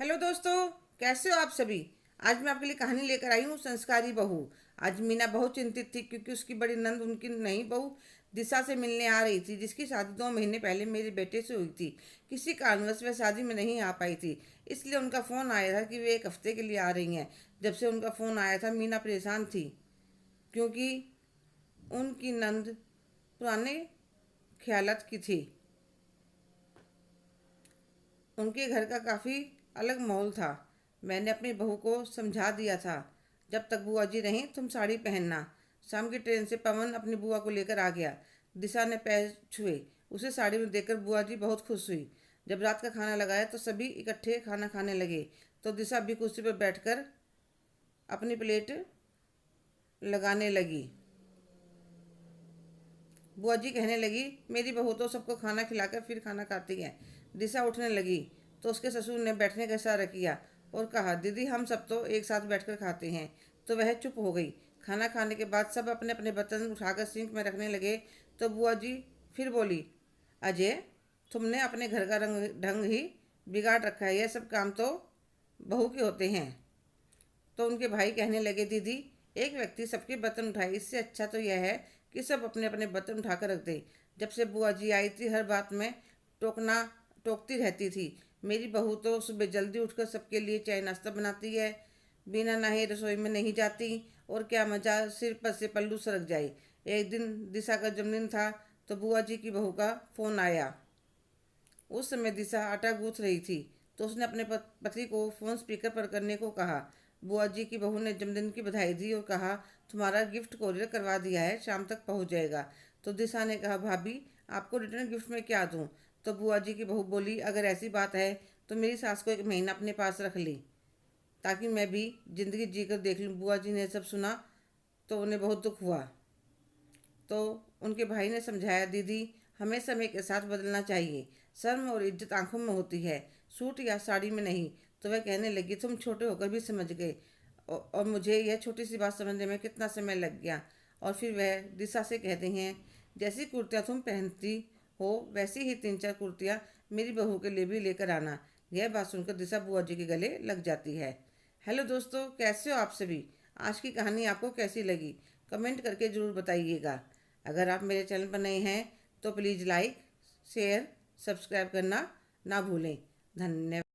Hello दोस्तों, कैसे हो आप सभी। आज मैं आपके लिए कहानी लेकर आई हूँ संस्कारी बहू। आज मीना बहुत चिंतित थी क्योंकि उसकी बड़ी नंद उनकी नई बहू दिशा से मिलने आ रही थी, जिसकी शादी 2 महीने पहले मेरे बेटे से हुई थी। किसी कारणवश वह शादी में नहीं आ पाई थी, इसलिए उनका फ़ोन आया था कि वे 1 हफ्ते के लिए आ रही हैं। जब से उनका फ़ोन आया था मीना परेशान थी, क्योंकि उनकी नंद पुराने ख्यालात की थी। उनके घर का काफ़ी अलग माहौल था। मैंने अपनी बहू को समझा दिया था, जब तक बुआ जी रहीं तुम साड़ी पहनना। शाम की ट्रेन से पवन अपनी बुआ को लेकर आ गया। दिशा ने पैर छुए, उसे साड़ी में देखकर बुआ जी बहुत खुश हुई। जब रात का खाना लगाया तो सभी इकट्ठे खाना खाने लगे, तो दिशा भी कुर्सी पर बैठकर अपनी प्लेट लगाने लगी। बुआ जी कहने लगी, मेरी बहू तो सबको खाना खिलाकर फिर खाना खाती है। दिशा उठने लगी तो उसके ससुर ने बैठने का इशारा किया और कहा, दीदी हम सब तो एक साथ बैठकर खाते हैं। तो वह चुप हो गई। खाना खाने के बाद सब अपने अपने बर्तन उठाकर सिंक में रखने लगे, तो बुआ जी फिर बोली, अजय तुमने अपने घर का रंग ढंग ही बिगाड़ रखा है, यह सब काम तो बहू के होते हैं। तो उनके भाई कहने लगे, दीदी एक व्यक्ति सबके बर्तन उठाए, इससे अच्छा तो यह है कि सब अपने अपने बर्तन उठाकर रख दें। जब से बुआ जी आई थी हर बात में टोकना टोकती रहती थी। मेरी बहू तो सुबह जल्दी उठकर सबके लिए चाय नाश्ता बनाती है, बिना नहाए रसोई में नहीं जाती। और क्या मजा, सिर पर से पल्लू सरक जाए। एक दिन दिशा का जन्मदिन था, तो बुआ जी की बहू का फ़ोन आया। उस समय दिशा आटा गूंथ रही थी, तो उसने अपने पति को फ़ोन स्पीकर पर करने को कहा। बुआ जी की बहू ने जन्मदिन की बधाई दी और कहा, तुम्हारा गिफ्ट कोरियर करवा दिया है, शाम तक पहुंच जाएगा। तो दिशा ने कहा, भाभी आपको रिटर्न गिफ्ट में क्या दूं। तो बुआ जी की बहू बोली, अगर ऐसी बात है तो मेरी सास को 1 महीना अपने पास रख ली, ताकि मैं भी जिंदगी जीकर देख लूँ। बुआ जी ने सब सुना तो उन्हें बहुत दुख हुआ। तो उनके भाई ने समझाया, दीदी हमें समय के साथ बदलना चाहिए। शर्म और इज्जत आंखों में होती है, सूट या साड़ी में नहीं। तो वह कहने लगी, तुम छोटे होकर भी समझ गए, और मुझे यह छोटी सी बात समझने में कितना समय लग गया। और फिर वह दिशा से कहते हैं, जैसी कुर्तियाँ तुम पहनती हो वैसी ही 3-4 कुर्तियाँ मेरी बहू के लिए भी लेकर आना। यह बात सुनकर दिशा बुआ जी के गले लग जाती है। हेलो दोस्तों, कैसे हो आप सभी। आज की कहानी आपको कैसी लगी, कमेंट करके ज़रूर बताइएगा। अगर आप मेरे चैनल पर नए हैं तो प्लीज़ लाइक शेयर सब्सक्राइब करना ना भूलें। धन्यवाद।